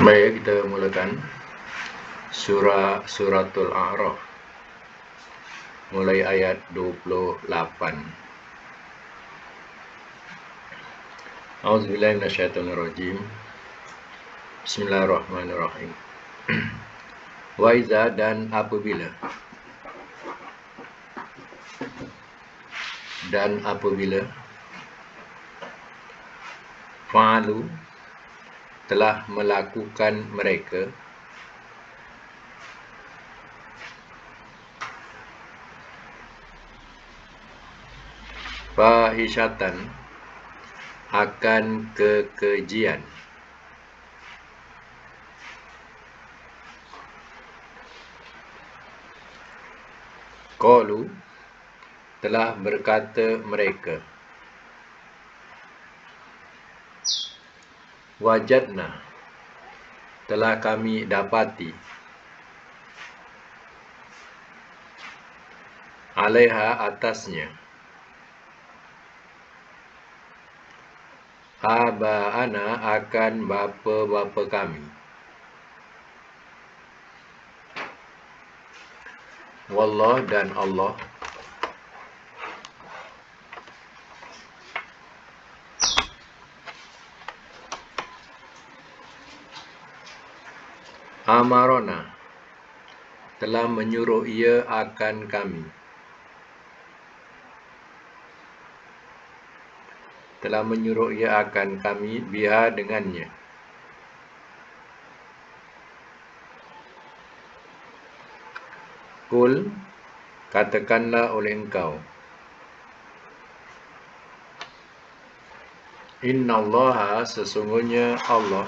Baik, kita mulakan suratul A'raf mulai ayat 28. A'udzubillahi minasyaitonirrajim. Bismillahirrahmanirrahim. Wa iza, dan apabila fa'alu, telah melakukan mereka fahisyatan, akan kekejian, qalu, telah berkata mereka, wajadna, telah kami dapati, alaiha, atasnya, aba'ana, akan bapa-bapa kami, wallah, dan Allah, amarona, telah menyuruh ia akan kami, biha, dengannya, kul, katakanlah oleh engkau, innallaha, sesungguhnya Allah,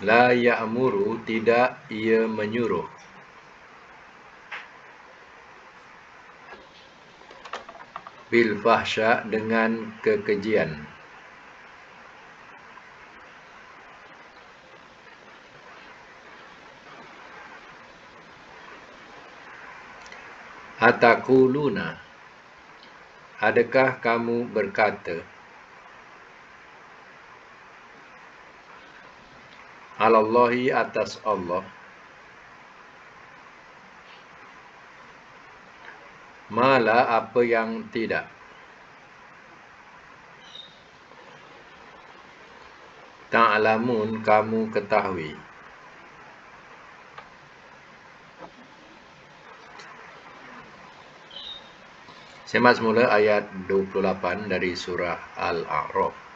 la ya'muru, tidak ia menyuruh, bil fahsya, dengan kekejian, ataquluna, adakah kamu berkata, alallahi, atas Allah, mala, apa yang tidak, ta'lamun, kamu ketahui. Semak semula ayat 28 dari surah Al-A'raf.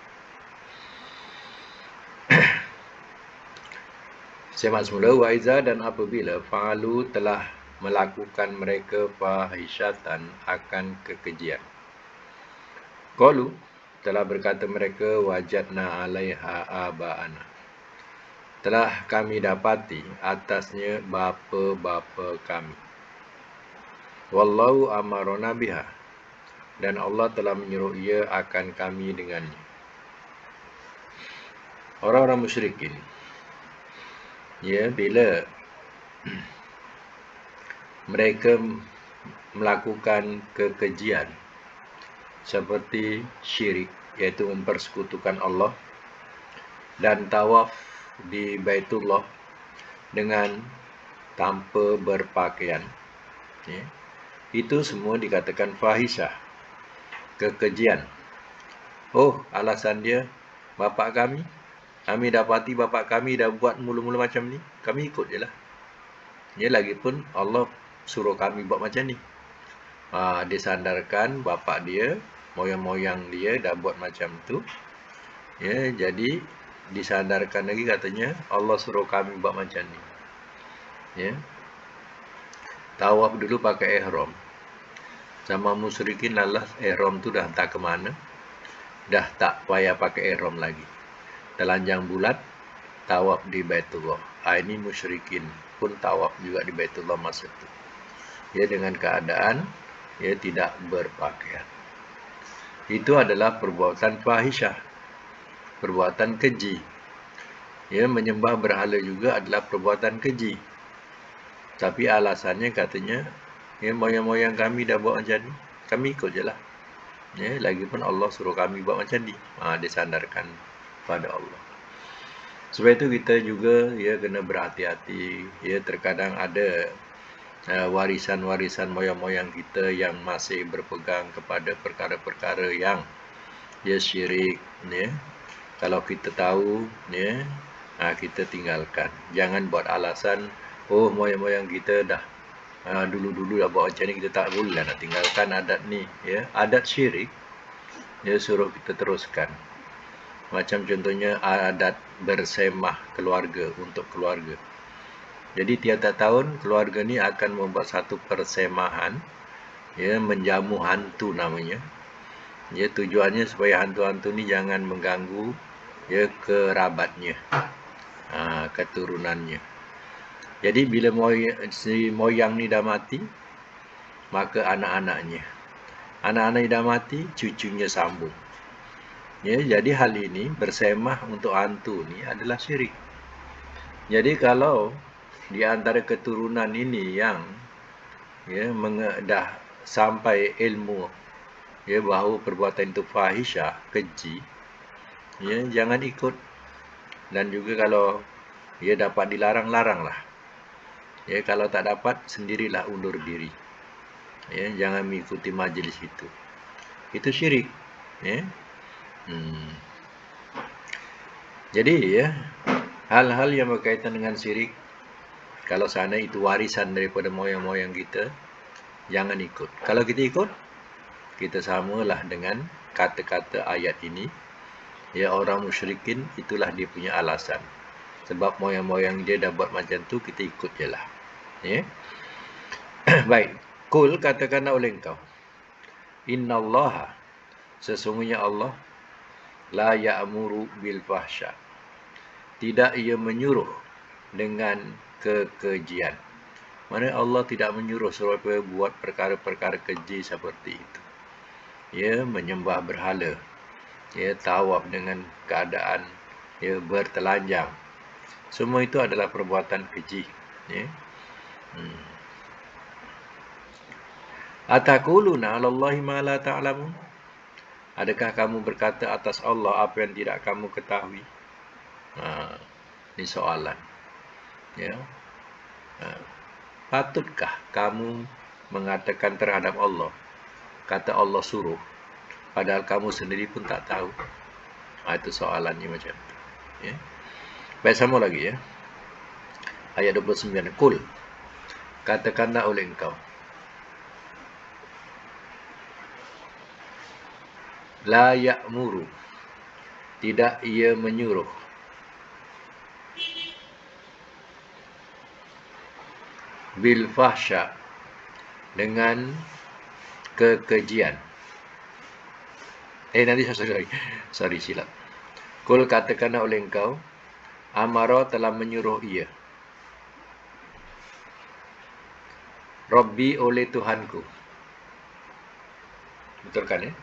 Semak semula, wa iza, dan apabila fa'alu, telah melakukan mereka fahisyatan, akan kekejian, qalu, telah berkata mereka, wajadna alaiha aba'ana, telah kami dapati atasnya bapa-bapa kami, wallahu amarona biha, dan Allah telah menyuruh ia akan kami dengannya. Orang-orang musyrikin, bila mereka melakukan kekejian seperti syirik, iaitu mempersekutukan Allah, dan tawaf di Baitullah dengan tanpa berpakaian, itu semua dikatakan fahisyah, kekejian. Oh, alasan dia, bapak kami dapati bapak kami dah buat mula-mula macam ni, kami ikut je lah. Lagipun Allah suruh kami buat macam ni. Disandarkan bapak dia, moyang-moyang dia dah buat macam tu, jadi disandarkan lagi katanya Allah suruh kami buat macam ni. Tawaf dulu pakai ihram. Sama musyrikin lalas ihram tu dah tak ke mana, dah tak payah pakai ihram lagi, telanjang bulat, tawaf di Baitullah. Ini musyrikin pun tawaf juga di Baitullah masa itu, dengan keadaan tidak berpakaian. Itu adalah perbuatan fahisyah, perbuatan keji. Menyembah berhala juga adalah perbuatan keji. Tapi alasannya katanya, moyang-moyang kami dah buat macam ni, kami ikut je lah. Ya, lagipun Allah suruh kami buat macam ni. Dia sandarkan pada Allah. Sebab itu kita juga ya kena berhati-hati. Ya, terkadang ada warisan-warisan moyang-moyang kita yang masih berpegang kepada perkara-perkara yang ya syirik, ya. Kalau kita tahu, ya, kita tinggalkan. Jangan buat alasan, oh moyang-moyang kita dah dulu-dulu dah buat macam ni, kita tak boleh nak tinggalkan adat ni, ya. Adat syirik, ya, suruh kita teruskan. Macam contohnya adat bersemah keluarga untuk keluarga. Jadi tiap-tiap tahun keluarga ni akan membuat satu persemahan, ya, menjamu hantu namanya. Ya, tujuannya supaya hantu-hantu ni jangan mengganggu ya kerabatnya, keturunannya. Jadi bila si moyang ni dah mati, maka anak-anaknya dah mati, cucunya sambung. Ya, jadi hal ini bersemah untuk hantu ni adalah syirik. Jadi kalau di antara keturunan ini yang ya dah sampai ilmu ya bahawa perbuatan itu fahisyah, keji, ya jangan ikut. Dan juga kalau ya dapat dilarang-laranglah. Ya, kalau tak dapat sendirilah undur diri. Ya, jangan mengikuti majlis itu. Itu syirik, ya. Jadi ya, hal-hal yang berkaitan dengan syirik, kalau sana itu warisan daripada moyang-moyang kita, jangan ikut. Kalau kita ikut, kita samalah dengan kata-kata ayat ini. Ya, orang musyrikin itulah dia punya alasan. Sebab moyang-moyang dia dah buat macam tu, kita ikut je lah. Ya. Baik, kul katakanlah oleh engkau, innallaha, sesungguhnya Allah, la ya'muru bil fahsya, tidak ia menyuruh dengan kekejian. Mana Allah tidak menyuruh supaya buat perkara-perkara keji seperti itu. Ya, menyembah berhala, ya, tawaf dengan keadaan ya bertelanjang. Semua itu adalah perbuatan keji, ya. Ataquluna 'alallahi ma la ta'lamun? Adakah kamu berkata atas Allah apa yang tidak kamu ketahui? Ini soalan. Ya. Patutkah kamu mengatakan terhadap Allah, kata Allah suruh, padahal kamu sendiri pun tak tahu? Itu soalannya macam tu. Ya. Baik, sama lagi ya. Ayat 29. Kul, katakanlah oleh engkau, la ya'muru, tidak ia menyuruh, bil fahsya, dengan kekejian. Sorry, silap. Kul, katakanlah oleh engkau, amara, telah menyuruh ia, Rabbi, oleh Tuhanku. Betul kan ya?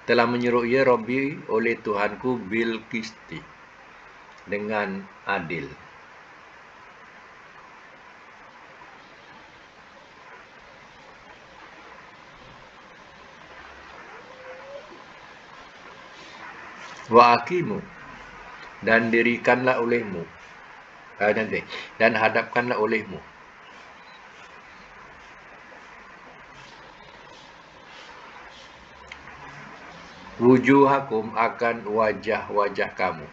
Telah menyuruh ia Rabbi, oleh Tuhanku, bil qisti, dengan adil. Wa aqimu, dan dirikanlah olehmu, dan hadapkanlah olehmu, wujuhakum, akan wajah-wajah kamu,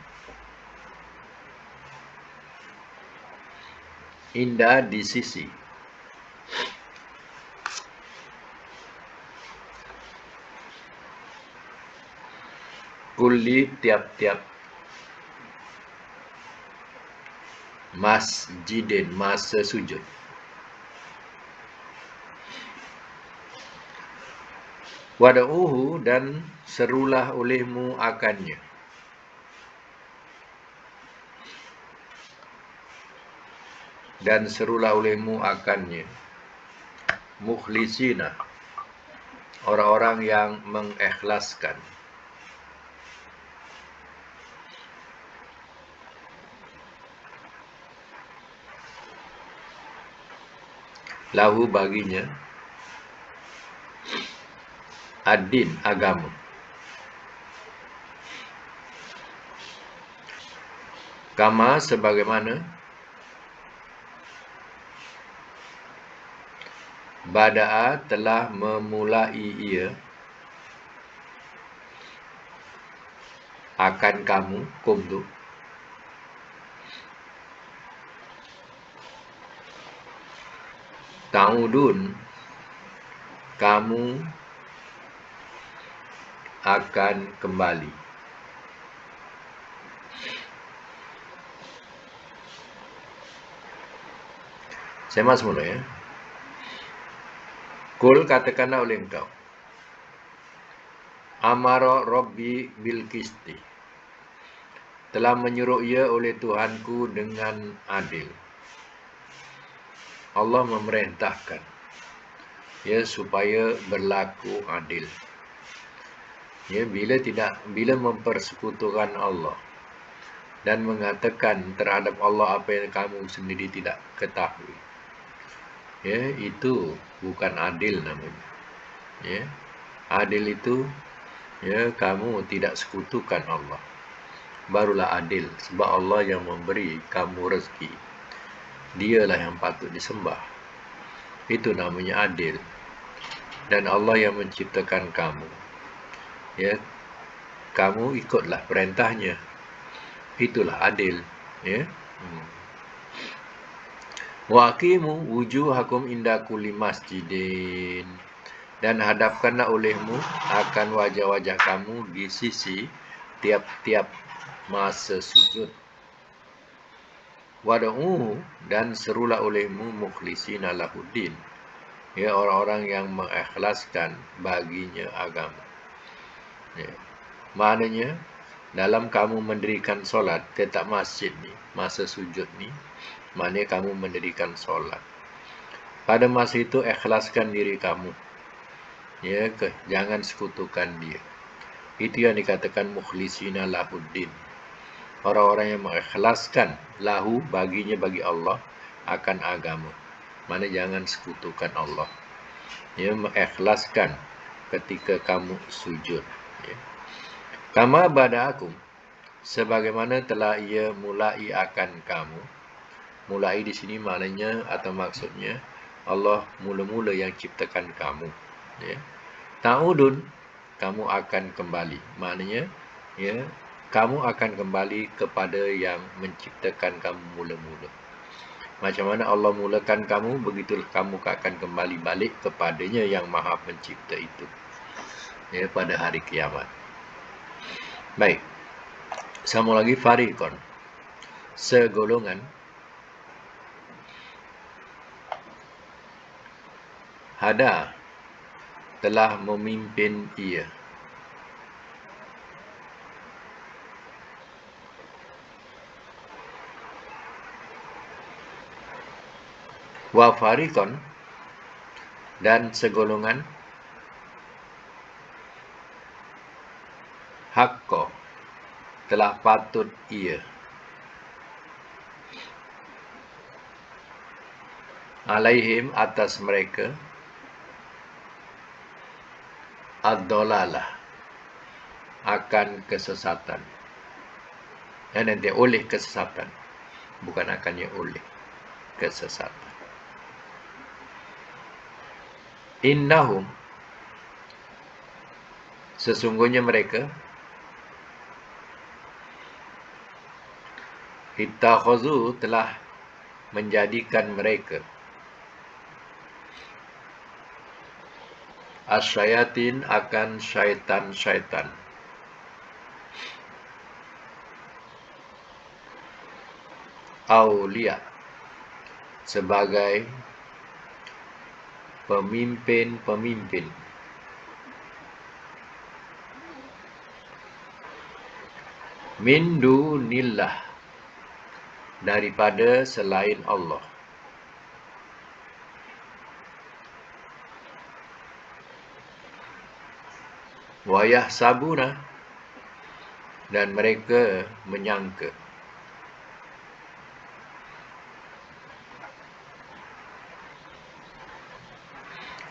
indah, di sisi, kulli, tiap-tiap, masjidin, masa sujud, wada'uhu, dan serulah olehmu akannya, dan serulah olehmu akannya, mukhlisina, orang-orang yang mengikhlaskan, lahu, baginya, ad-din, agama. Kama sebagaimana bada'a telah memulai ia akan kamu, kum tu, ta'udun, kamu akan kembali. Saya masuk mula ya. Kul, katakanlah oleh engkau, amara Rabbi bil qisti, telah menyuruh ia oleh Tuhanku dengan adil. Allah memerintahkan ya supaya berlaku adil. Ya, bila mempersekutukan Allah dan mengatakan terhadap Allah apa yang kamu sendiri tidak ketahui, ya, itu bukan adil namanya. Ya, adil itu ya kamu tidak sekutukan Allah, barulah adil. Sebab Allah yang memberi kamu rezeki, Dialah yang patut disembah. Itu namanya adil. Dan Allah yang menciptakan kamu, ya, kamu ikutlah perintahnya. Itulah adil, ya. Wa aqimu wujuhakum inda kulli masjidin, dan hadapkanlah olehmu akan wajah-wajah kamu di sisi tiap-tiap masa sujud. Wad'uhu, dan serulah olehmu mukhlisina lahuddin, ya, orang-orang yang mengikhlaskan baginya agama. Ya. Maknanya dalam kamu mendirikan solat tetap masjid ni, masa sujud ni, maknanya kamu mendirikan solat. Pada masa itu ikhlaskan diri kamu, ya, jangan sekutukan dia. Itu yang dikatakan mukhlisina lahuddin, orang-orang yang mengikhlaskan lahu, baginya, bagi Allah, akan agama. Mana jangan sekutukan Allah, ya, mengikhlaskan ketika kamu sujud, ya. Kama bada'akum, sebagaimana telah ia mulai akan kamu. Mulai di sini maknanya atau maksudnya Allah mula-mula yang ciptakan kamu, ya. Ta'udun, kamu akan kembali. Maknanya ya, kamu akan kembali kepada yang menciptakan kamu mula-mula. Macam mana Allah mulakan kamu, begitulah kamu akan kembali balik kepadanya yang Maha Pencipta itu, ya, pada hari kiamat. Baik. Sama lagi fariqon, segolongan. Hada, telah memimpin ia. Wa fariqon, dan segolongan. Hakko, telah patut ia. Alaihim, atas mereka. Ad-dolalah, akan kesesatan. Dan nanti oleh kesesatan, bukan akannya oleh kesesatan. Innahum, sesungguhnya mereka, ittakhazu, telah menjadikan mereka, asyayatin, akan syaitan-syaitan, aulia, sebagai pemimpin-pemimpin, min dunillah, daripada selain Allah. Wa yahsabuna, dan mereka menyangka,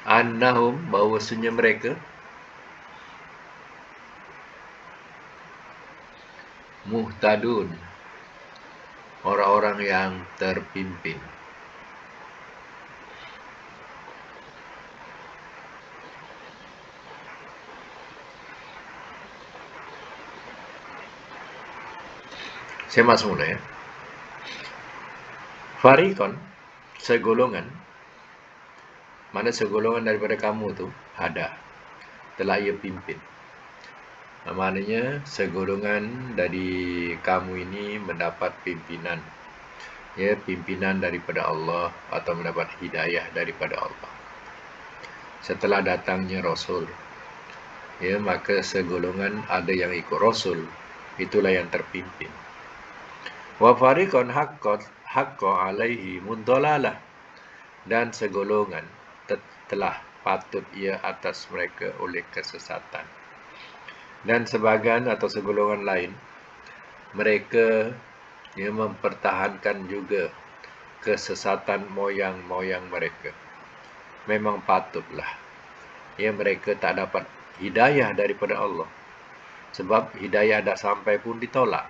annahum, bahawasanya mereka, muhtadun, orang-orang yang terpimpin. Saya masuk mula ya. Farikon, segolongan, mana segolongan daripada kamu tu ada, telah ia pimpin. Maknanya segolongan dari kamu ini mendapat pimpinan, ya, pimpinan daripada Allah atau mendapat hidayah daripada Allah. Setelah datangnya Rasul, ya, maka segolongan ada yang ikut Rasul, itulah yang terpimpin. Wa fariqon haqqa alaihi mudhalalah, dan segolongan telah patut ia atas mereka oleh kesesatan. Dan sebagian atau segolongan lain, mereka yang mempertahankan juga kesesatan moyang-moyang mereka. Memang patutlah, ya, mereka tak dapat hidayah daripada Allah. Sebab hidayah dah sampai pun ditolak.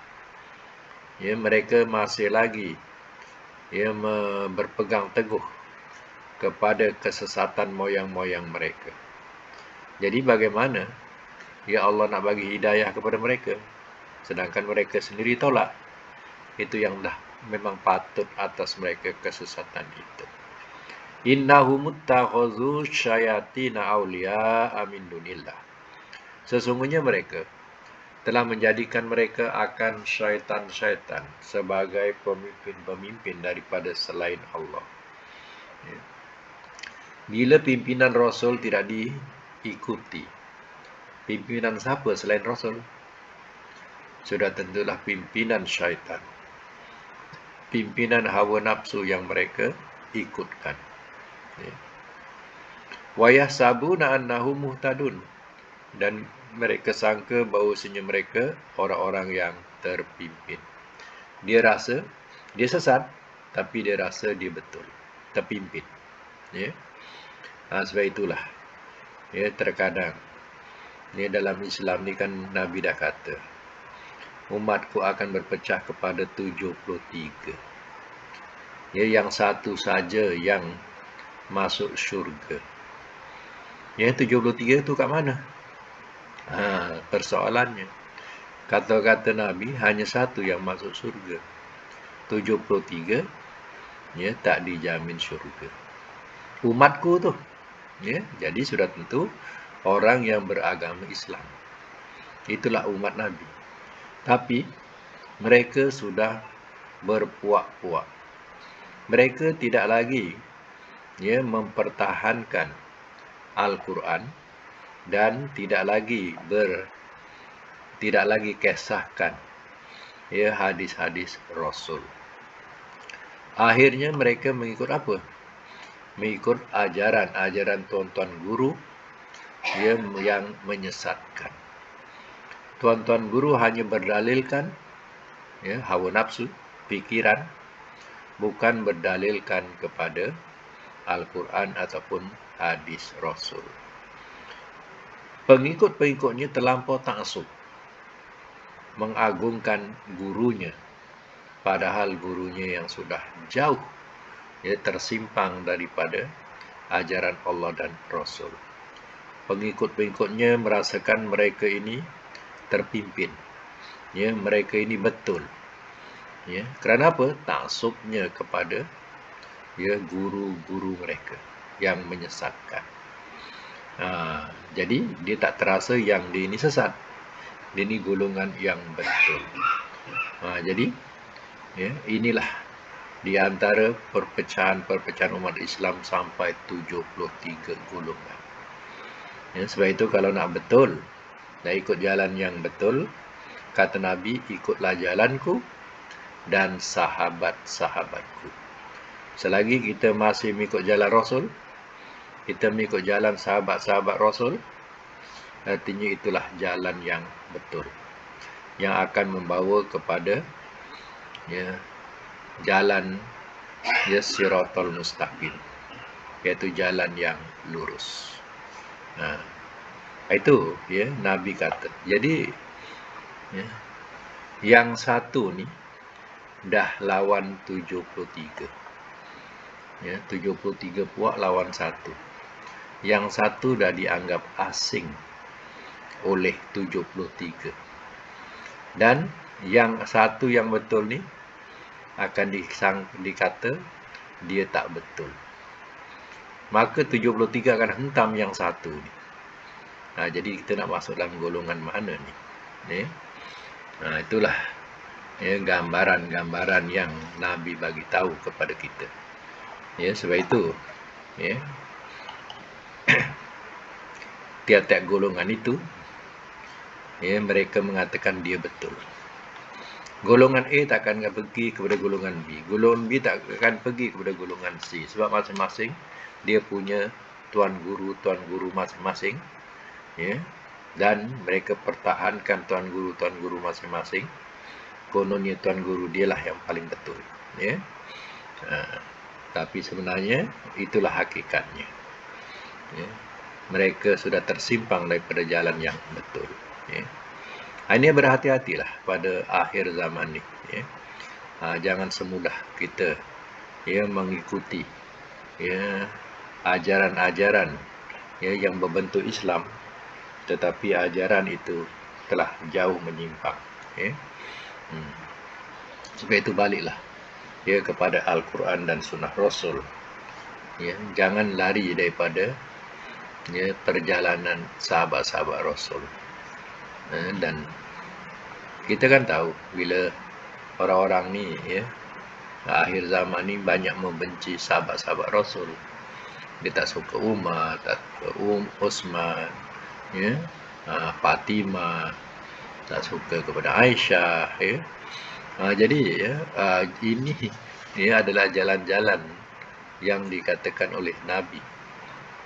Ya, mereka masih lagi, ya, berpegang teguh kepada kesesatan moyang-moyang mereka. Jadi bagaimana, ya, Allah nak bagi hidayah kepada mereka, sedangkan mereka sendiri tolak? Itu yang dah memang patut atas mereka kesesatan itu. Innahum muttakhadhu syayatina awliya'a min dunillah. Sesungguhnya mereka telah menjadikan mereka akan syaitan-syaitan sebagai pemimpin-pemimpin daripada selain Allah. Ya. Bila pimpinan Rasul tidak diikuti, pimpinan siapa selain Rasul? Sudah tentulah pimpinan syaitan, pimpinan hawa nafsu yang mereka ikutkan. Ya. Wa yahsabuna annahum muhtadun, dan mereka sangka bahawasanya mereka orang-orang yang terpimpin. Dia rasa dia sesat, tapi dia rasa dia betul, terpimpin. Ya. Sebab itulah, ya, terkadang, ya, dalam Islam ni kan Nabi dah kata, umatku akan berpecah kepada 73. Ya, yang satu saja yang masuk syurga. Ya, 73 tu kat mana? Persoalannya, kata-kata Nabi hanya satu yang masuk syurga. 73, ya, tak dijamin syurga. Umatku tu, ya, jadi sudah tentu orang yang beragama Islam. Itulah umat Nabi. Tapi mereka sudah berpuak-puak. Mereka tidak lagi, ya, mempertahankan Al-Quran dan tidak lagi kisahkan, ya, hadis-hadis Rasul. Akhirnya mereka mengikut apa? Mengikut ajaran tuan-tuan guru, ya, yang menyesatkan. Tuan-tuan guru hanya berdalilkan, ya, hawa nafsu, pikiran, bukan berdalilkan kepada Al-Quran ataupun hadis Rasul. Pengikut-pengikutnya terlampau taksub, mengagungkan gurunya, padahal gurunya yang sudah jauh, ya, tersimpang daripada ajaran Allah dan Rasul. Pengikut-pengikutnya merasakan mereka ini terpimpin, ya, mereka ini betul. Ya, kerana apa? Taksubnya kepada, ya, guru-guru mereka yang menyesatkan. Jadi dia tak terasa yang dia ini sesat, dia ini golongan yang betul. Jadi, ya, inilah di antara perpecahan umat Islam sampai 73 golongan. Ya, sebab itu kalau nak betul, nak ikut jalan yang betul, kata Nabi, ikutlah jalanku dan sahabat-sahabatku. Selagi kita masih mengikut jalan Rasul, kita mengikut jalan sahabat-sahabat Rasul, artinya itulah jalan yang betul, yang akan membawa kepada, ya, jalan, ya, siratal mustaqim, iaitu jalan yang lurus. Itu, ya, Nabi kata. Jadi, ya, Yang satu ni dah lawan 73. Ya, 73 puak lawan satu. Yang satu dah dianggap asing oleh 73. Dan yang satu yang betul ni akan dikata dia tak betul. Maka 73 akan hentam yang satu ni. Jadi kita nak masuk dalam golongan mana ni? Itulah gambaran-gambaran yang Nabi bagi tahu kepada kita. Sebab itu tiap-tiap golongan itu mereka mengatakan dia betul. Golongan A tak akan pergi kepada golongan B. Golongan B tak akan pergi kepada golongan C. Sebab masing-masing dia punya tuan guru masing-masing. Dan mereka pertahankan tuan guru masing-masing. Kononnya tuan guru dialah yang paling betul. Tapi sebenarnya itulah hakikatnya. Mereka sudah tersimpang daripada jalan yang betul. Ini berhati-hatilah pada akhir zaman ni. Jangan semudah kita mengikuti ajaran-ajaran yang berbentuk Islam, tetapi ajaran itu telah jauh menyimpang. Sebab itu baliklah kepada Al-Quran dan Sunnah Rasul. Jangan lari daripada perjalanan sahabat-sahabat Rasul. Dan kita kan tahu bila orang-orang ni akhir zaman ni banyak membenci sahabat-sahabat Rasul. Dia tak suka Umar, tak suka Uthman, Fatimah, tak suka kepada Aisyah. Jadi ini adalah jalan-jalan yang dikatakan oleh Nabi.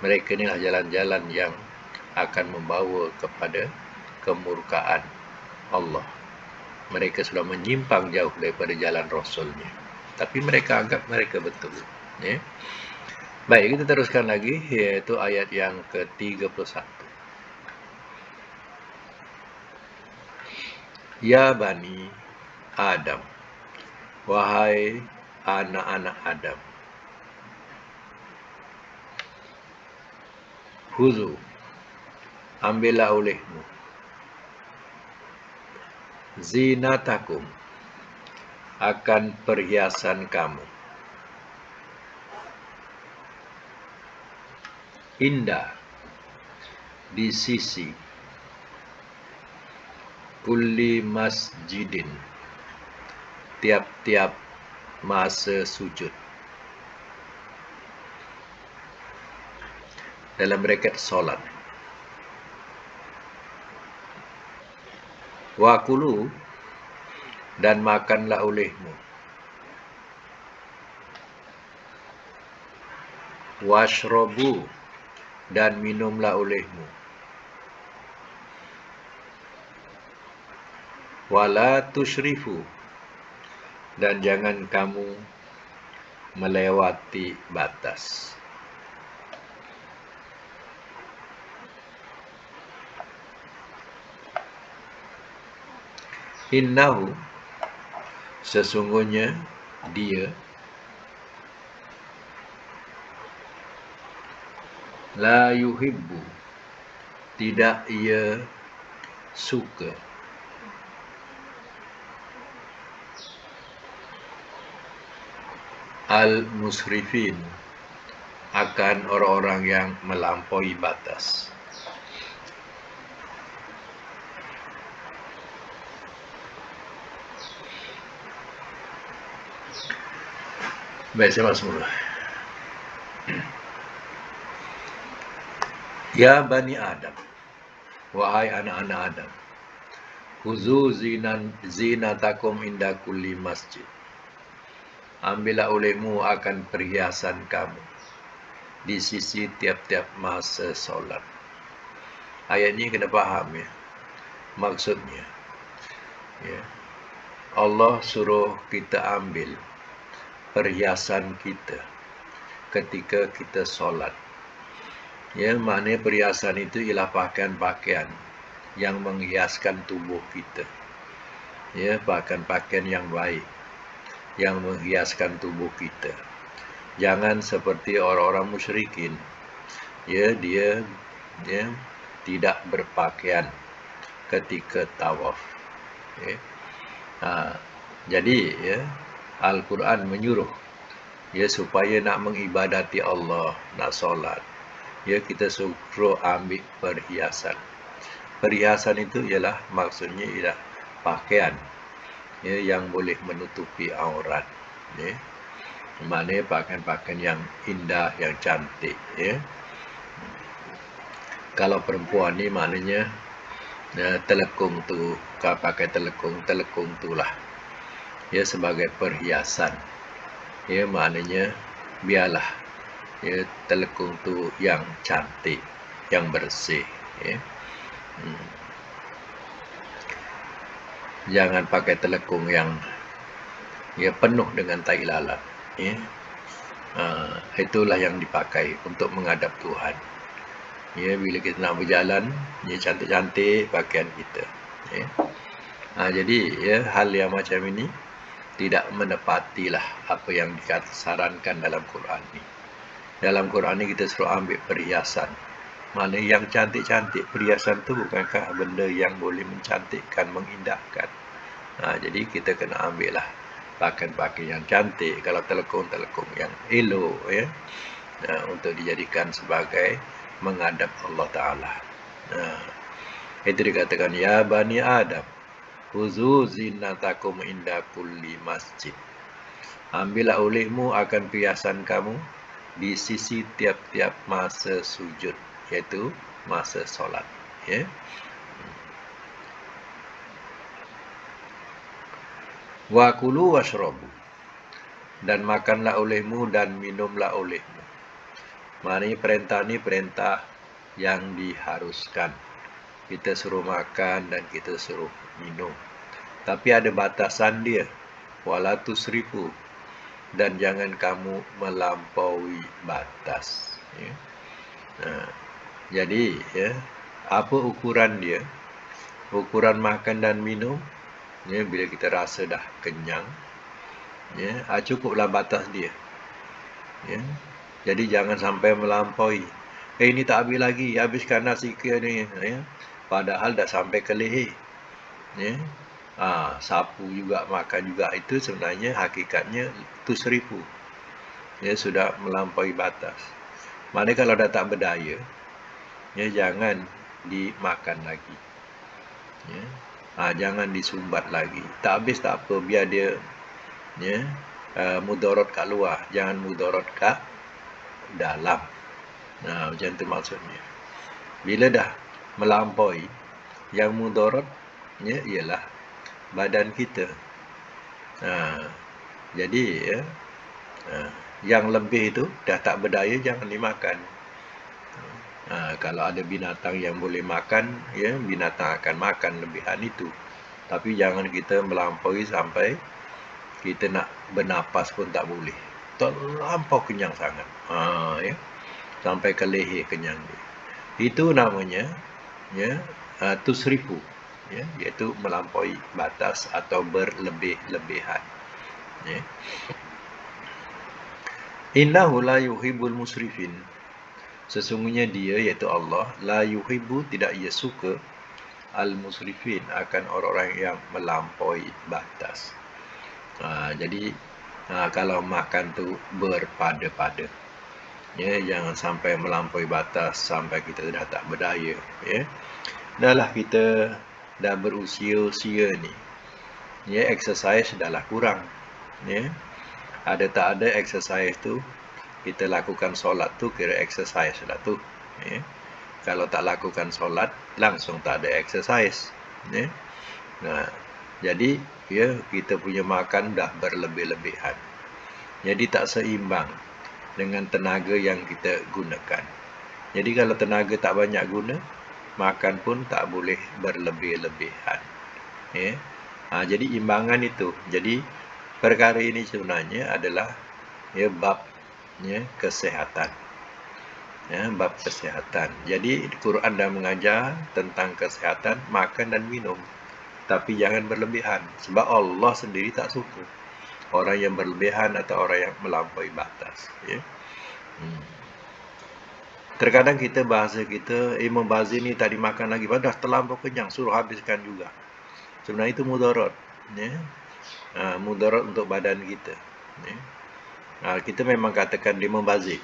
Mereka inilah jalan-jalan yang akan membawa kepada kemurkaan Allah. Mereka sudah menyimpang jauh daripada jalan Rasulnya, tapi mereka anggap mereka betul. Baik, kita teruskan lagi, iaitu ayat yang ke-31. Ya Bani Adam, wahai anak-anak Adam, Khuzu, ambillah olehmu, zinatakum, akan perhiasan kamu, indah, di sisi, kulli masjidin, tiap-tiap masa sujud. Dalam braket solat. Wakulu, dan makanlah olehmu, washrobu, dan minumlah olehmu, wala tusyrifu, dan jangan kamu melewati batas. Innahu, sesungguhnya dia, la yuhibbu, tidak ia suka, al-musrifin, akan orang-orang yang melampaui batas. Baik, saya masuk dulu. Ya Bani Adam, wahai anak-anak Adam, Khuzu zinatakum inda kulli masjid, ambillah olehmu akan perhiasan kamu di sisi tiap-tiap masa solat. Ayat ini kena faham maksudnya. Allah suruh kita ambil perhiasan kita ketika kita solat. Maknanya perhiasan itu ialah pakaian-pakaian yang menghiaskan tubuh kita. ya, pakaian-pakaian yang baik, yang menghiaskan tubuh kita. Jangan seperti orang-orang musyrikin, ya, dia tidak berpakaian ketika tawaf. Ya. Jadi ya, Al-Quran menyuruh ya supaya nak mengibadati Allah, nak solat, ya kita suruh ambil perhiasan. Perhiasan itu ialah maksudnya ialah pakaian ya, yang boleh menutupi aurat. Ya. Maknanya pakaian-pakaian yang indah, yang cantik. Ya. Kalau perempuan ni maknanya telekung tu, kalau pakai telekung tu lah ya sebagai perhiasan. Ya, maknanya biarlah ya telekung tu yang cantik, yang bersih. Ya. Jangan pakai telekung yang ya penuh dengan tai lalat. Ya. Itulah yang dipakai untuk menghadap Tuhan. Ya, bila kita nak berjalan, ya cantik-cantik pakaian kita. Ya. Jadi ya hal yang macam ini tidak menepatilah apa yang disarankan dalam Quran ni. Dalam Quran ni kita suruh ambil perhiasan. Mana yang cantik-cantik, perhiasan tu bukankah benda yang boleh mencantikkan, mengindahkan. Jadi kita kena ambil lah pakaian-pakaian yang cantik. Kalau telekung-telekung yang elok ya, untuk dijadikan sebagai menghadap Allah Ta'ala. Itu dikatakan, ya Bani Adam, khuzu zinatakum inda kulli masjid. Ambillah olehmu akan perhiasan kamu di sisi tiap-tiap masa sujud, iaitu masa solat. Ya. Wa kulu washrabu, dan makanlah olehmu dan minumlah olehmu. Maknanya perintah ni perintah yang diharuskan. Kita suruh makan dan kita suruh minum. Tapi ada batasan dia. Wala tusrifu, dan jangan kamu melampaui batas. Ya. Jadi ya, apa ukuran dia? Ukuran makan dan minum, ya, bila kita rasa dah kenyang, ya, cukuplah batas dia. Ya. Jadi jangan sampai melampaui. Ini tak habis lagi, habiskan nasi ke ni. Ya. Padahal dah sampai ke leher. Ya. Sapu juga, makan juga, itu sebenarnya hakikatnya tusrifu. Ya, sudah melampaui batas. Maknanya kalau dah tak berdaya, ya, jangan dimakan lagi. Ya. Jangan disumbat lagi. Tak habis tak apa, biar dia ya, mudarat kat luar, jangan mudarat kat dalam. Macam tu maksudnya. Bila dah melampaui, yang mudarat ya, ialah badan kita. Jadi ya, yang lebih itu dah tak berdaya, jangan dimakan. Kalau ada binatang yang boleh makan, ya, binatang akan makan lebihan itu. Tapi jangan kita melampaui sampai kita nak bernapas pun tak boleh. Terlampau kenyang sangat. Ya, sampai ke leher kenyang dia. Itu namanya ya, tusrifu, ya, iaitu melampaui batas atau berlebih-lebihan. Ya. Innahu la yuhibbul musrifin. Sesungguhnya dia, iaitu Allah, la yuhibbu, tidak ia suka, al-musrifin, akan orang-orang yang melampaui batas. Jadi kalau makan tu berpada-pada, ya, jangan sampai melampaui batas sampai kita dah tak berdaya. Ya. Dahlah kita dah berusia-usia ni, ya, exercise dahlah kurang. Ya. Ada tak ada exercise tu, kita lakukan solat tu kira exercise lah tu. Ya. Kalau tak lakukan solat, langsung tak ada exercise. Ya. Jadi ya, kita punya makan dah berlebih-lebihan. Jadi tak seimbang dengan tenaga yang kita gunakan. Jadi kalau tenaga tak banyak guna, makan pun tak boleh berlebih-lebihan. Ya. Jadi imbangan itu. Jadi perkara ini sebenarnya adalah ya bab ya kesihatan. Ya, bab kesihatan. Jadi Quran dah mengajar tentang kesihatan makan dan minum. tapi jangan berlebihan. Sebab Allah sendiri tak suka orang yang berlebihan atau orang yang melampaui batas. Ya. Terkadang kita bahasa kita, membazir ni tak dimakan lagi, dah terlampau kenyang, suruh habiskan juga. Sebenarnya itu mudarat. Ya. Mudarat untuk badan kita. Ya. Kita memang katakan dia membazir.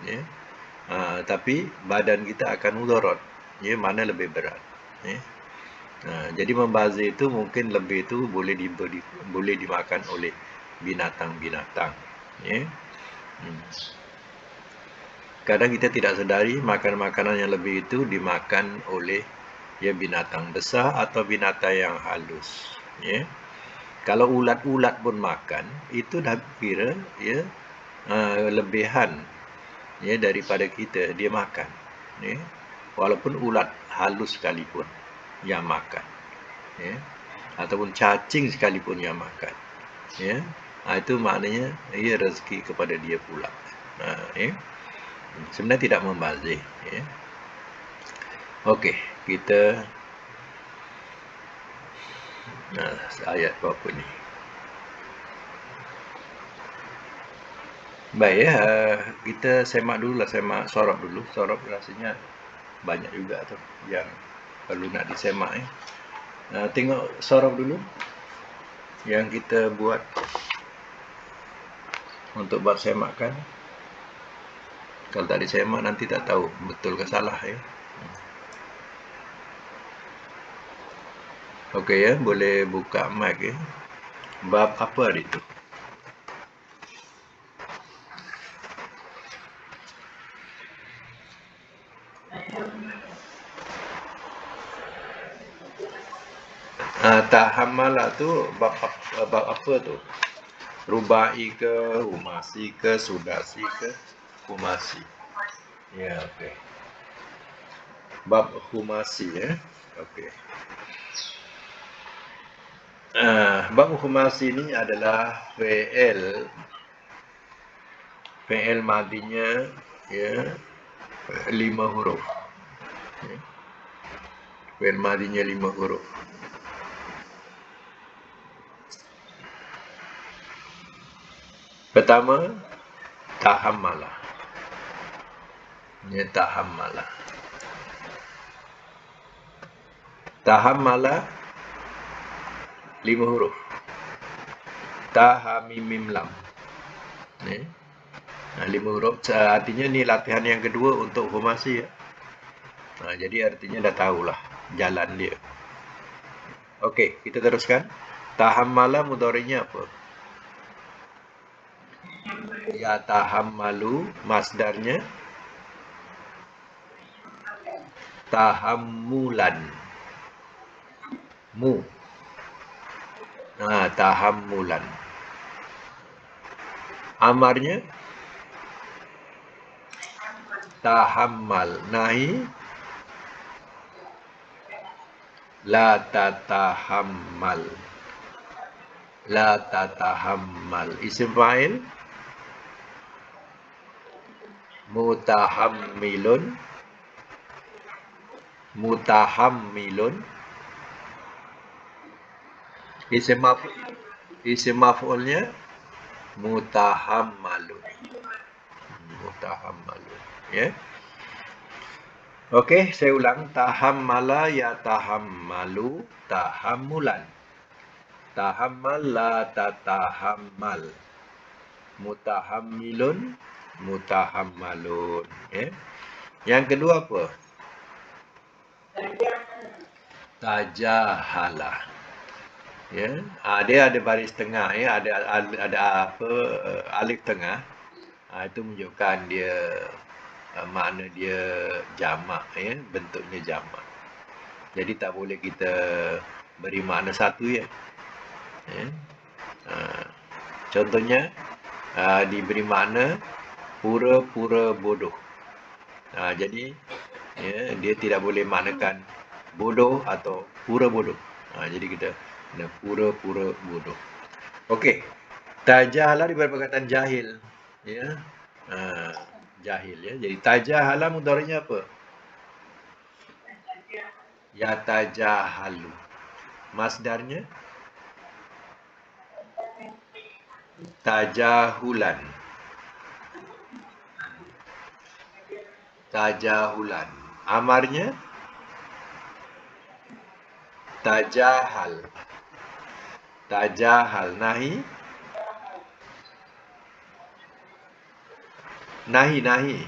Ya. Tapi badan kita akan mudarat. Ya, mana lebih berat. Ya. Jadi membazir itu mungkin lebih itu boleh dimakan oleh binatang-binatang. Ya. Kadang kita tidak sedari makanan-makanan yang lebih itu dimakan oleh binatang besar atau binatang yang halus. Ya. Kalau ulat-ulat pun makan, itu dah kira lebihan daripada kita dia makan. Ya. Walaupun ulat halus sekalipun yang makan. Ya. Ataupun cacing sekalipun yang makan. Ya. Itu maknanya rezeki kepada dia pula. Ya. Sebenarnya tidak membazir. Ya. Okey, kita ayat berapa ni? Baik ya, kita semak sorab dulu. Sorab rasanya banyak juga tu yang perlu nak disemak. Tengok sorab dulu yang kita buat untuk bab semakan. Kalau tak disemak nanti tak tahu betul ke salah ya. Okey ya, boleh buka mic ya. Bab apa hari tu? Tahammalah tu bab apa tu? Rubai ke, humasi ke, sudasi ke, humasi. Ya, okey. Bab humasi ya. Okey. Bab humasi ni adalah fi'il madinya 5 huruf. Fi'il madinya 5 huruf. Pertama, tahammala. Ya, tahammala. Tahammala 5 huruf. Ta, ha, mim, mim, lam. 5 huruf. Artinya ni latihan yang kedua untuk humasi ya. Jadi artinya dah tahulah jalan dia. Okey, kita teruskan. Tahammala mudhari'nya apa? Ya tahammalu, masdarnya tahammulan. Tahammulan. Amarnya tahammal. Nahi la tatahammal. La tatahammal. Isim fa'il mutahammilun. Mutahammilun. Isim maf'ulnya mutahammalun. Mutahammalun. Ya. Okey, saya ulang. Tahammala ya tahammalu tahammulan. Tahammal la tatahammal. Mutahammilun mutahammalun. Ya. Yang kedua apa? Tajahala. Ya. Dia ada baris tengah ya, ada alif tengah. Itu menunjukkan dia makna dia jamak ya, bentuknya jamak. Jadi tak boleh kita beri makna satu ya. Contohnya diberi makna pura-pura bodoh. Jadi dia tidak boleh maknakan bodoh atau pura bodoh. Jadi kita kena pura-pura bodoh. Okey. Tajahala daripada perkataan jahil. Ya. Jahil ya. Jadi tajahala mudhari'nya apa? Ya tajahalu. Masdarnya tajahulan. Tajahulan. Amarnya tajahal. Tajahal. Nahi. Nahi.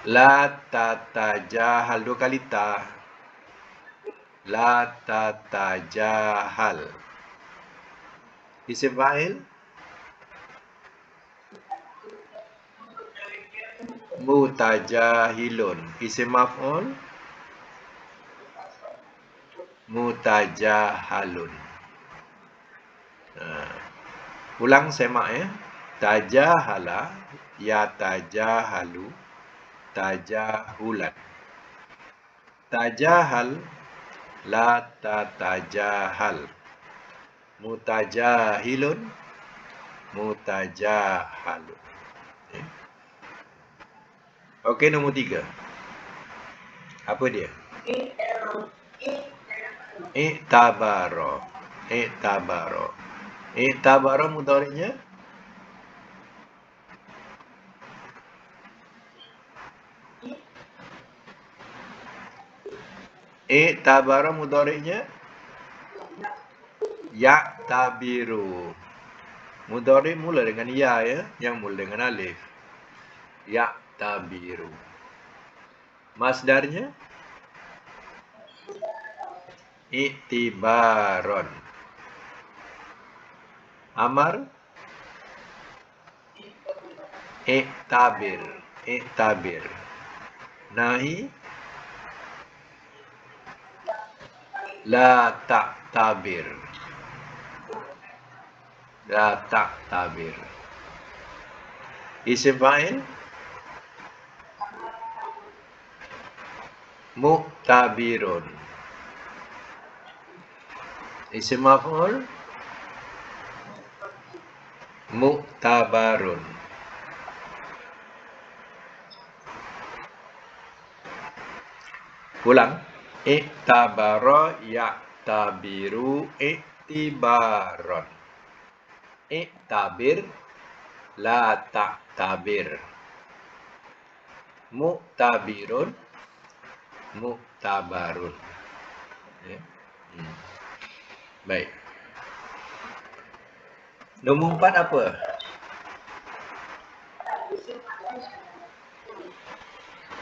La tatajahal. 2 kali ta. La tatajahal. Isim fa'il mutajahilun. Isim maf'ul mutajahalun. Ulang semak ya. Tajahala, ya tajahalu, tajahulan. Tajahal, la tatajahal. Mutajahilun, mutajahalun. Okey, nombor 3. Apa dia? I'tabaro. I'tabaro. I'tabaro mudhari'nya i'tabaro mudhari'nya ya'tabiru. Mudhari' mula dengan ya ya, yang mula dengan alif. Ya'tabiru. Masdarnya i'tibaron. Amar i'tabir. I'tabir. Nahi la ta'tabir. La ta'tabir. Isim fa'il mu'tabirun. Isim maf'ul mu'tabarun. Ulang. I'tabara ya'tabiru i'tibaron. I'tabir la ta'tabir. Mu'tabirun mu'tabarun. Ya. Baik. Nombor 4 apa?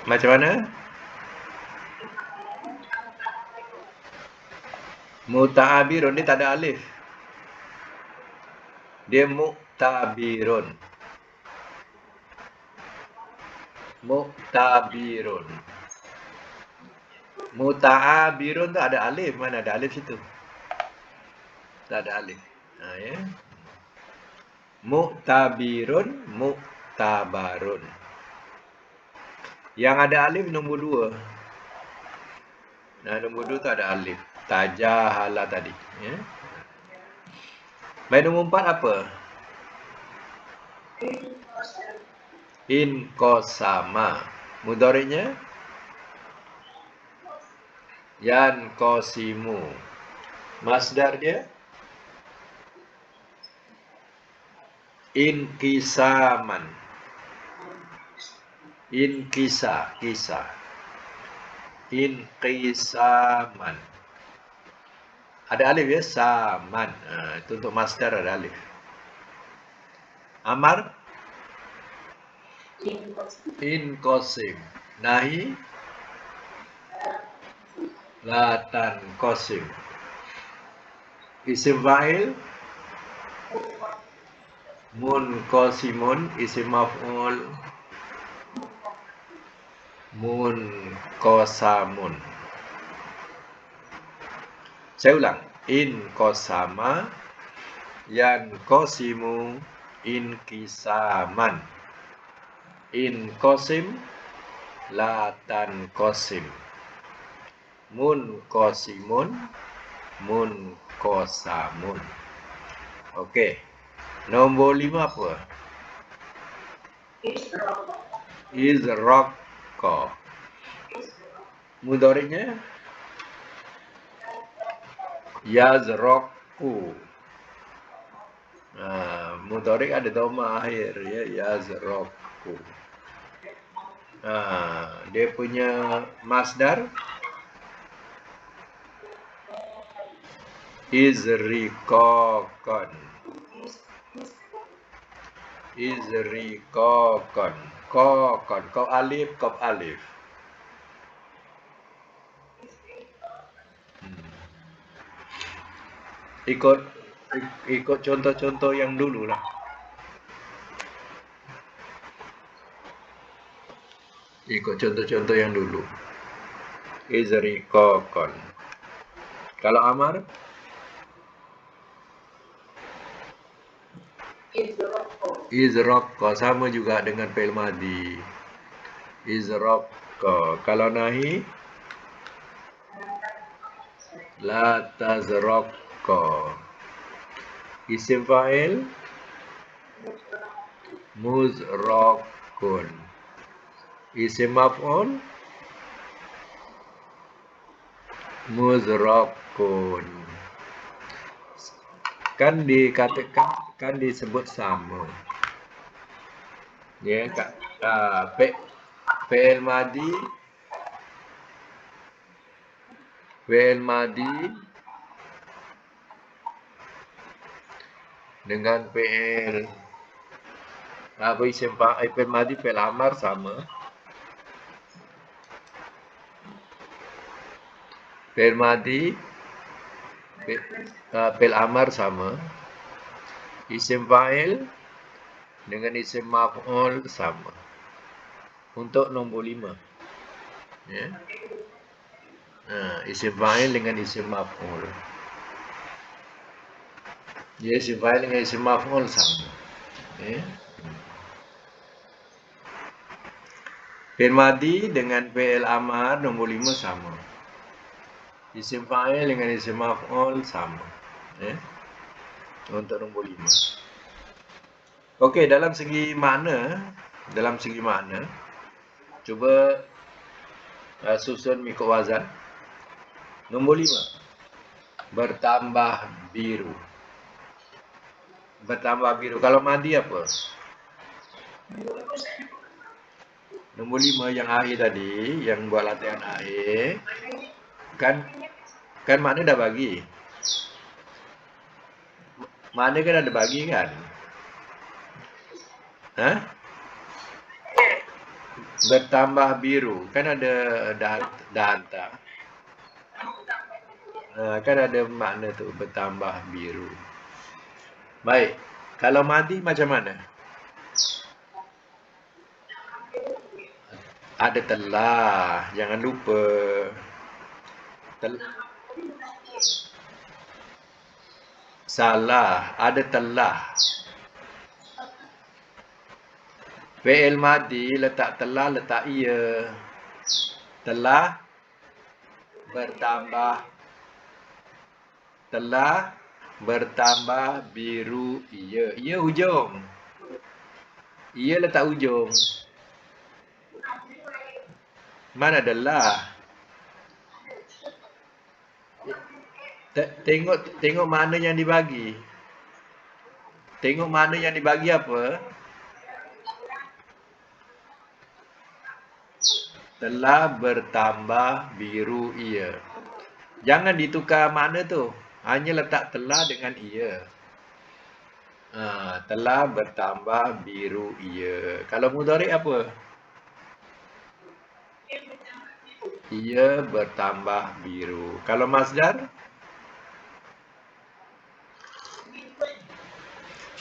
Macam mana? Muta'abirun, dia tak ada alif. Dia mu'tabirun. Mu'tabirun. Muta'abirun tu ada alif. Mana ada alif situ? Tak ada alif. Ya. Mu'tabirun, mu'tabarun. Yang ada alif nombor 2. Nah, nombor 2 tu ada alif. Tajahala tadi. Ya. Baik, nombor 4 apa? Inkosama. Mudhari'nya yankosimu. Masdar dia inkisaman. Inkisa. Inkisaman. Ada alif ya, saman. Itu untuk masdar ada alif. Amar inkosim. Nahi la tankosim. Isim fa'il munkosimun. Isim maf'ul munkosamun. Saya ulang. Inkosama yankosimu inkisaman. Inkosim la tankosim. Munkosimun munkosamun. Okey. Nombor 5 apa? Izraqqa. Mudhari'nya yazraku. Mudhari' ada dhamma akhir ya, yazraku. Dia punya masdar izriqaqan. Izriqaqan. Qaqan, qaf alif, qaf alif. Ikut contoh-contoh yang dulu lah. Ikut contoh-contoh yang dulu. Izriqaqan. Kalau amar? Izraqqa, sama juga dengan fi'il madhi. Izraqqa. Kalau nahi? La tazraqqa. Isim fa'il? Muzraqun. Isim maf'ul? Muzraqun. Kan dikatakan, kan disebut sama. Ya, fi'il madhi, fi'il madhi dengan fi'il isim fi'il madhi, fi'il amar sama. Fi'il madhi, fi'il amar sama. Isim fa'il dengan isim maf'ul sama. Untuk nombor 5. Ya. Isim fa'il dengan isim maf'ul. Ya, isim fa'il dengan isim maf'ul sama. Ya. Fi'il madhi dengan fi'il amar nombor 5 sama. Isim fa'il dengan isim maf'ul sama. Ya. Untuk nombor 5. Okey, dalam segi makna, cuba susun mengikut wazan. Nombor 5. Bertambah biru. Bertambah biru. Kalau madhi apa? Nombor 5 yang akhir tadi, yang buat latihan akhir. Kan makna dah bagi. Makna kan ada bagi kan? Bertambah biru. Kan ada dah hantar. Kan ada makna tu, bertambah biru. Baik. Kalau madhi macam mana? Ada telah. Jangan lupa. Salah. Ada telah. Fi'il madhi letak telah, letak ia. Telah bertambah. Telah bertambah biru ia. Ia hujung. Ia letak hujung. Mana adalah? Tengok mana yang dibagi. Tengok mana yang dibagi apa? Telah bertambah biru ia. Jangan ditukar makna tu. Hanya letak telah dengan ia. Telah bertambah biru ia. Kalau mudhari' apa? Ia bertambah biru. Kalau masdar?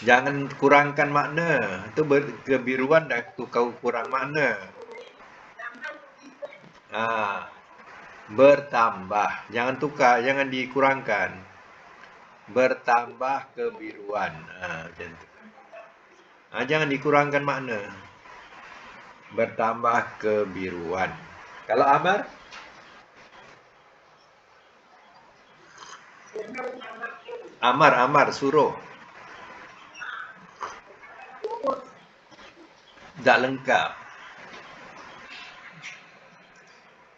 Jangan kurangkan makna. Itu kebiruan dah tukar kurang makna. Bertambah. Jangan tukar, jangan dikurangkan. Bertambah kebiruan. Macam tu. Jangan dikurangkan makna. Bertambah kebiruan. Kalau amar? Amar, suruh. Tak lengkap.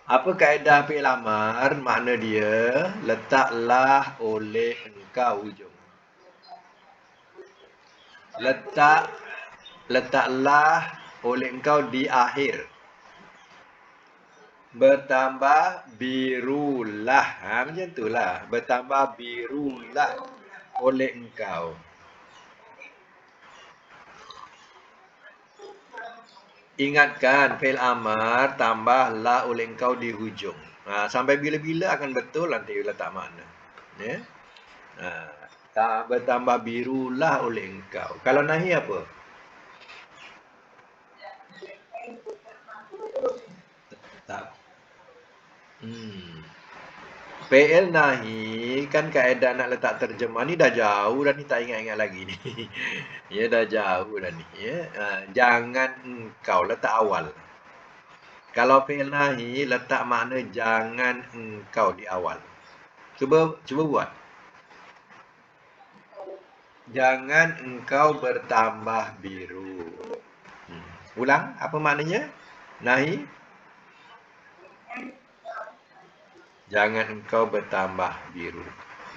Apa kaedah fi'il amar? Makna dia, letaklah oleh engkau hujung. Letaklah oleh engkau di akhir. Bertambah birulah. Macam itulah. Bertambah birulah oleh engkau. Ingatkan, fi'il amar tambahlah oleh engkau di hujung. Sampai bila-bila akan betul nanti letak makna. Ya? Bertambah birulah oleh engkau. Kalau nahi apa? Tak. PL nahi kan kaedah nak letak terjemah ni dah jauh dah ni, tak ingat-ingat lagi ni. Ya dah jauh dah ni ya. Jangan engkau letak awal. Kalau fi'il nahi letak makna jangan engkau di awal. Cuba buat. Jangan engkau bertambah biru. Ulang, apa maknanya? Nahi. Jangan engkau bertambah biru.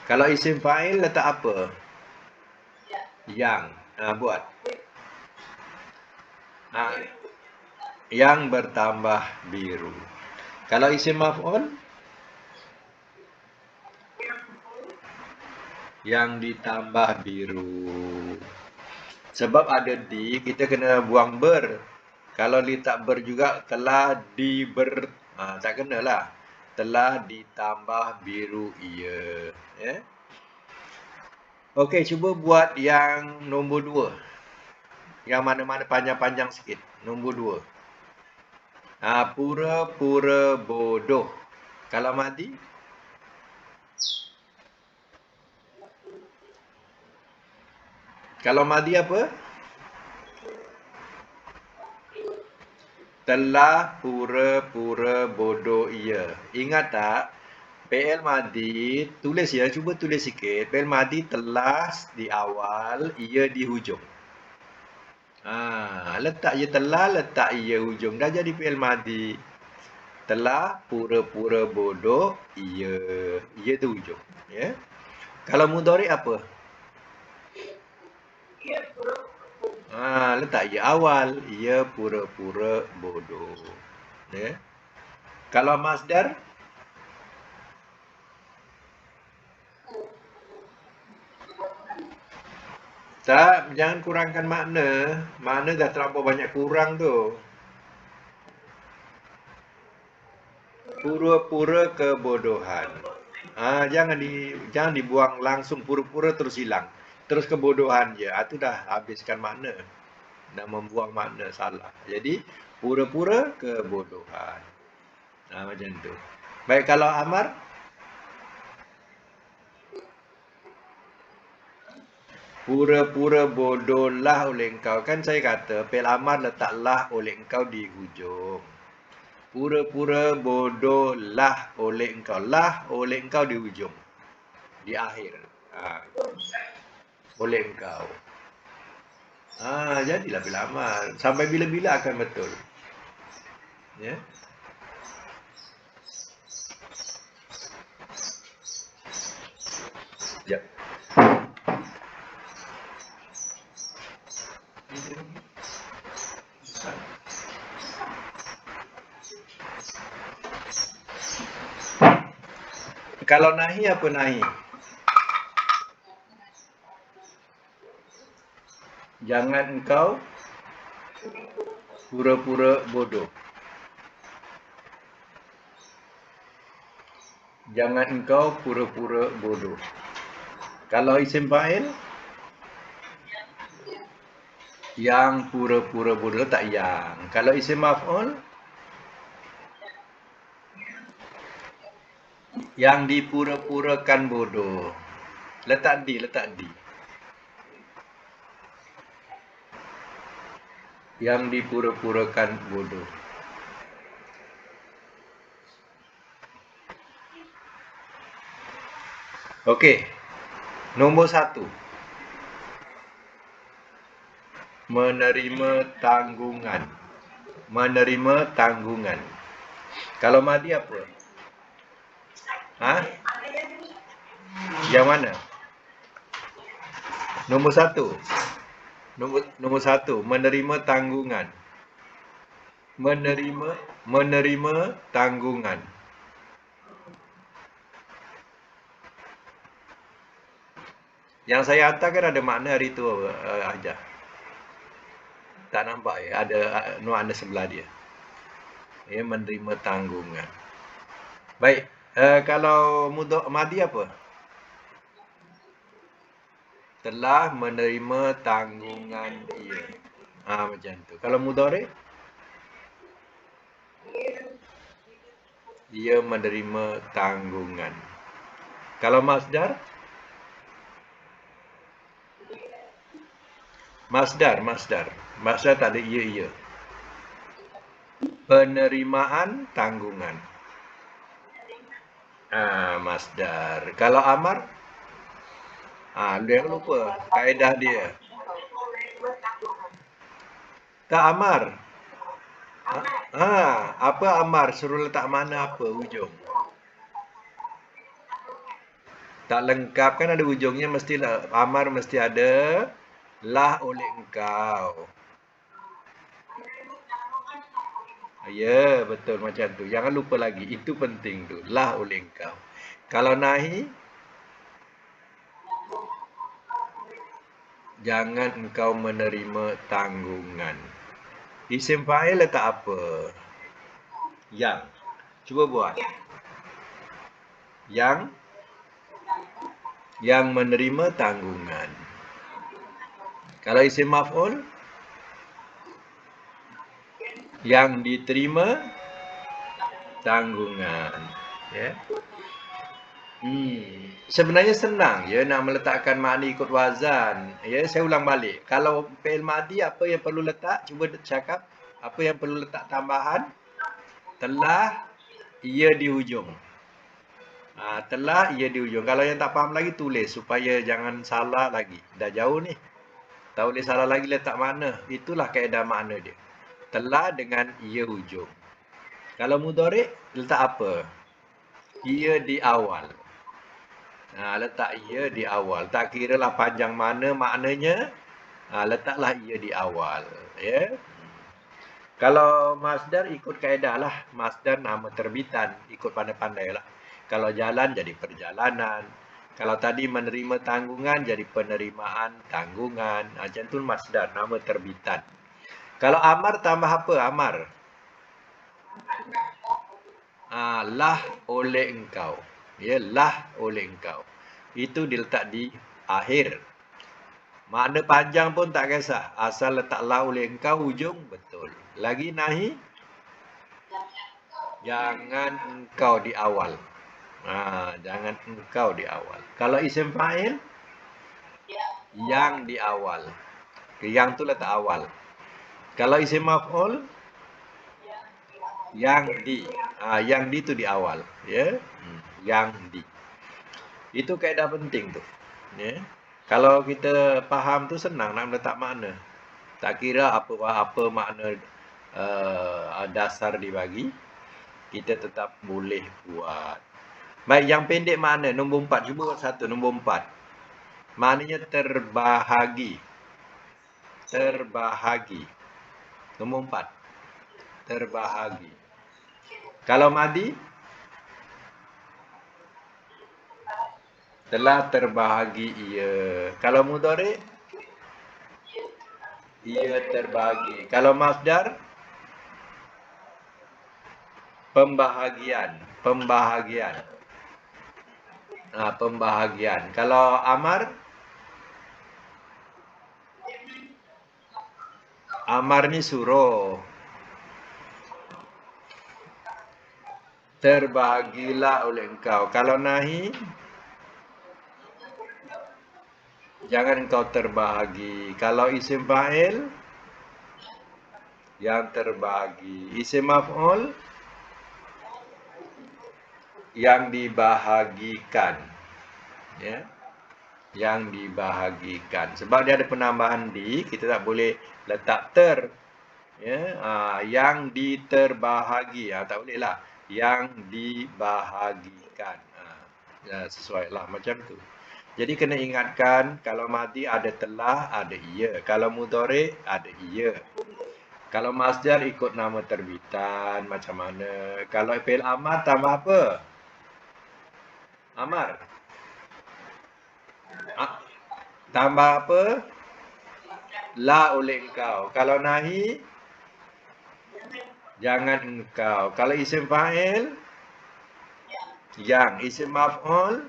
Kalau isim fa'il letak apa? Yang. Buat. Yang bertambah biru. Kalau isim maf'ul? Yang ditambah biru. Sebab ada di, kita kena buang ber. Kalau letak ber juga, telah tak kenalah. Telah ditambah biru ia. Ya? Okey, cuba buat yang nombor 2. Yang mana-mana panjang-panjang sikit. Nombor 2. Pura-pura bodoh. Kalau madi? Kalau madi apa? Telah pura-pura bodoh ia. Ingat tak? PL madi, tulis ya, cuba tulis sikit. PL madi telah di awal, ia di hujung. Letak je telah, letak ia hujung. Dah jadi PL madi. Telah pura-pura bodoh, ia. Ia tu hujung. Ya. Kalau mudhari apa? Letak ia awal, ia pura-pura bodoh. Ya. Kalau masdar? Tak, jangan kurangkan makna. Makna dah terlampau banyak kurang tu. Pura-pura kebodohan. Jangan dibuang langsung pura-pura terus hilang. Terus kebodohan je. Itu dah habiskan makna. Dah membuang makna salah. Jadi pura-pura kebodohan. Macam tu. Baik, kalau amar? Pura-pura bodohlah oleh engkau. Kan saya kata, fi'il amar letaklah oleh engkau di hujung. Pura-pura bodohlah oleh engkau. Lah oleh engkau di hujung. Di akhir. Oleh engkau. Jadilah fi'il amar. Sampai bila-bila akan betul. Ya. Sekejap. Kalau nahi apa nahi? Jangan engkau pura-pura bodoh. Jangan engkau pura-pura bodoh. Kalau isim fa'il? Yang pura-pura bodoh, tak yang. Kalau isim maf'ul? Yang dipura-purakan bodoh. Letak di. Yang dipura-purakan bodoh. Okey. Nombor 1. Menerima tanggungan. Kalau madi apa? Hah? Yang mana? Nombor satu. Nombor satu, menerima tanggungan. Menerima tanggungan. Yang saya hantar kan ada makna hari tu aja. Tak nampak ya? Ada nuan sebelah dia. Ya, menerima tanggungan. Baik, kalau mudhari madi apa? Telah menerima tanggungan ia. Macam tu. Kalau mudhari? Ia menerima tanggungan. Kalau masdar? Masdar. Masdar tak ada ia. Penerimaan tanggungan. Masdar. Kalau amar? Dia lupa kaedah dia. Tak amar. Apa amar? Suruh letak mana apa ujung? Tak lengkap kan ada ujungnya, mestilah amar mesti ada lah oleh engkau. Ya, betul macam tu. Jangan lupa lagi, itu penting tu. Lah oleh engkau. Kalau nahi, jangan engkau menerima tanggungan. Isim fa'il letak apa? Yang. Cuba buat. Yang menerima tanggungan. Kalau isim maf'ul, yang diterima tanggungan. Ya. Sebenarnya senang ya nak meletakkan makna ikut wazan. Ya, saya ulang balik. Kalau fi'il madi apa yang perlu letak? Cuba cakap apa yang perlu letak tambahan? Telah ia di hujung. Telah ia di hujung. Kalau yang tak faham lagi tulis supaya jangan salah lagi. Dah jauh ni. Tak boleh salah lagi letak makna. Itulah kaedah makna dia. Telah dengan ia hujung. Kalau mudhari letak apa? Ia di awal. Letak ia di awal. Tak kira lah panjang mana maknanya. Letaklah ia di awal. Ya. Kalau masdar ikut kaedah lah. Masdar nama terbitan. Ikut pandai-pandai lah. Kalau jalan jadi perjalanan. Kalau tadi menerima tanggungan jadi penerimaan tanggungan. Macam tu masdar nama terbitan. Kalau amar tambah apa amar? Lah oleh engkau. Ya, lah oleh engkau. Itu diletak di akhir. Makna panjang pun tak kisah. Asal letak lah oleh engkau hujung, betul. Lagi nahi? Jangan engkau di awal. Jangan engkau di awal. Kalau isim fa'il? Yang di awal. Yang tu letak awal. Kalau isim maf'ul? Yang di. Yang di tu di awal. Ya. Yang di. Itu kaedah penting tu. Ya. Kalau kita faham tu senang nak letak makna. Tak kira apa makna dasar dibagi, kita tetap boleh buat. Baik, yang pendek makna nombor 4. Cuba buat satu nombor 4. Maknanya terbahagi. Terbahagi. Nombor 4. Terbahagi. Kalau madi? Telah terbahagi ia. Kalau mudhari? Ia terbahagi. Kalau masdar? Pembahagian. Pembahagian. Kalau amar? Amar ni suruh. Terbahagilah oleh engkau. Kalau nahi? Jangan engkau terbahagi. Kalau isim fa'il? Yang terbahagi. Isim maf'ul? Yang dibahagikan. Ya. Yang dibahagikan. Sebab dia ada penambahan di, kita tak boleh letak ter. Ya, yang diterbahagi. Tak boleh lah. Yang dibahagikan. Ya, sesuai lah macam tu. Jadi kena ingatkan, kalau madi ada telah, ada ia. Kalau mudhari ada ia. Kalau masdar ikut nama terbitan macam mana? Kalau fi'il amar tambah apa? Amar. Tambah apa? La oleh engkau. Kalau nahi, jangan engkau. Kalau isim fa'il, yang. Isim maf'ul,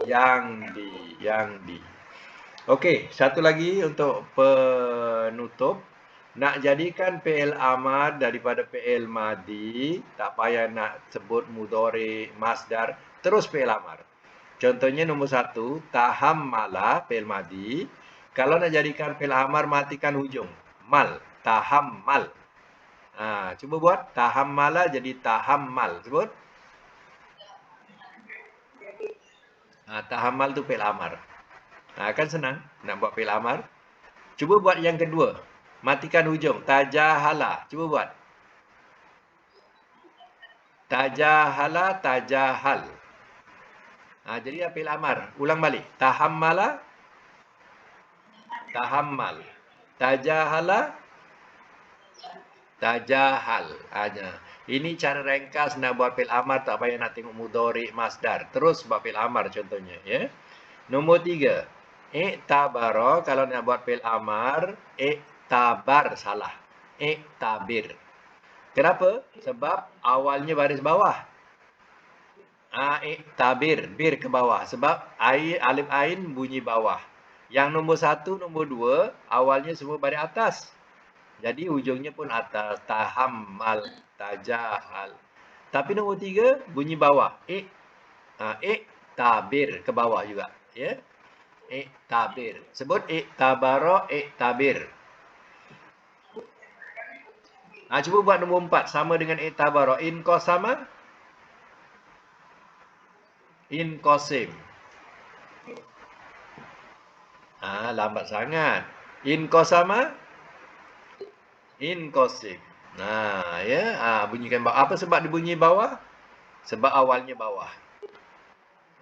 yang di. Okey, satu lagi untuk penutup. Nak jadikan fi'il amar daripada fi'il madi, tak payah nak sebut mudhari, masdar, terus fi'il amar. Contohnya nombor 1, tahammala fi'il madi. Kalau nak jadikan fi'il amar, matikan hujung. Mal, tahammal. Cuba buat tahammala jadi tahammal. Sebut. Tahammal tu fi'il amar. Kan senang nak buat fi'il amar. Cuba buat yang kedua. Matikan hujung. Tajahala. Cuba buat. Tajahala, tajahal. Jadi fi'il amar. Ulang balik. Tahammala, tahammal. Tajahala, tajahal. Ini cara ringkas nak buat fi'il amar, tak payah nak tengok mudhari, masdar. Terus buat fi'il amar contohnya, ya. Nombor 3. Iktabara, kalau nak buat fi'il amar, iktabar salah. Iktabir. Kenapa? Sebab awalnya baris bawah. Iktabir, bir ke bawah. Sebab alif ain bunyi bawah. Yang nombor 1, nombor 2, awalnya semua baris atas. Jadi ujungnya pun atas. Tahammal, tajahal. Tapi nombor 3 bunyi bawah. Iktabir ke bawah juga, ya. Iktabir. Sebut iktabara, iktabir. Cuba buat nombor 4 sama dengan iktabara. Inqasama, inqasim. Lambat sangat. Inqasama, inqasim. Ya. Bunyikan bawah. Apa sebab dibunyi bawah? Sebab awalnya bawah.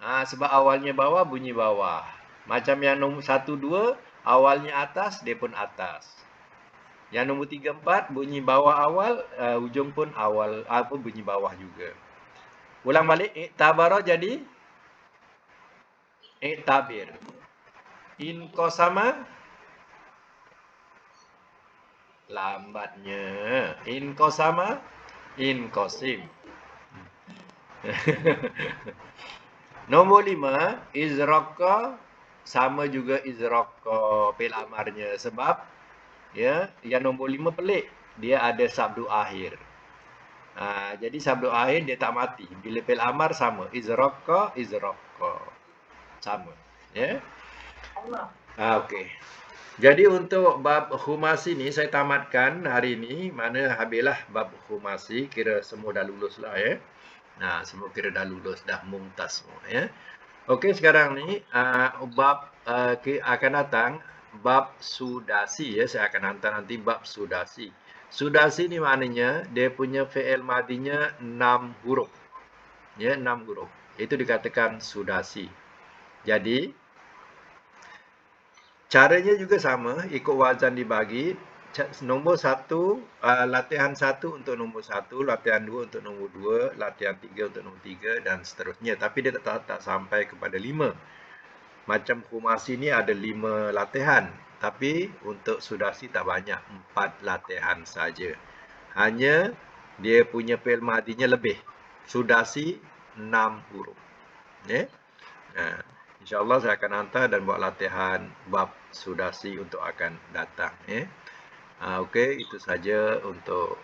Sebab awalnya bawah, bunyi bawah. Macam yang nombor 1, 2, awalnya atas, dia pun atas. Yang nombor 3, 4, bunyi bawah awal, ujung pun awal, bunyi bawah juga. Ulang balik, iktabara jadi iktabir. Inqasama, lambatnya. Inqasama, inqasim. Nombor 5, izraqa, sama juga izraqa fi'il amarnya. Sebab, ya, yang nombor 5 pelik. Dia ada sabdu akhir. Jadi sabdu akhir dia tak mati. Bila fi'il amar sama. Izraqa, izraqa. Sama. Ya. Okey. Jadi untuk bab khumasi ni saya tamatkan hari ini. Mana habislah bab khumasi. Kira semua dah lulus lah, ya. Semua kira dah lulus, dah mumtaz semua, ya. Okey, sekarang ni bab akan datang bab sudasi, ya. Saya akan hantar nanti bab sudasi. Sudasi ni maknanya dia punya fi'il madinya 6 huruf. Ya, 6 huruf. Itu dikatakan sudasi. Jadi caranya juga sama, ikut wazan dibagi. Nombor 1, latihan 1 untuk nombor 1, latihan 2 untuk nombor 2, latihan 3 untuk nombor 3 dan seterusnya. Tapi dia tak sampai kepada 5. Macam khumasi ni ada 5 latihan. Tapi untuk sudasi tak banyak, 4 latihan saja. Hanya dia punya fi'il madinya lebih. Sudasi 6 huruf. Ya. InsyaAllah saya akan hantar dan buat latihan bab sudasi untuk akan datang. Ya. Okey, itu saja untuk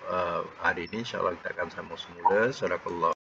hari ini. InsyaAllah kita akan sambung semula. Sadaqallah.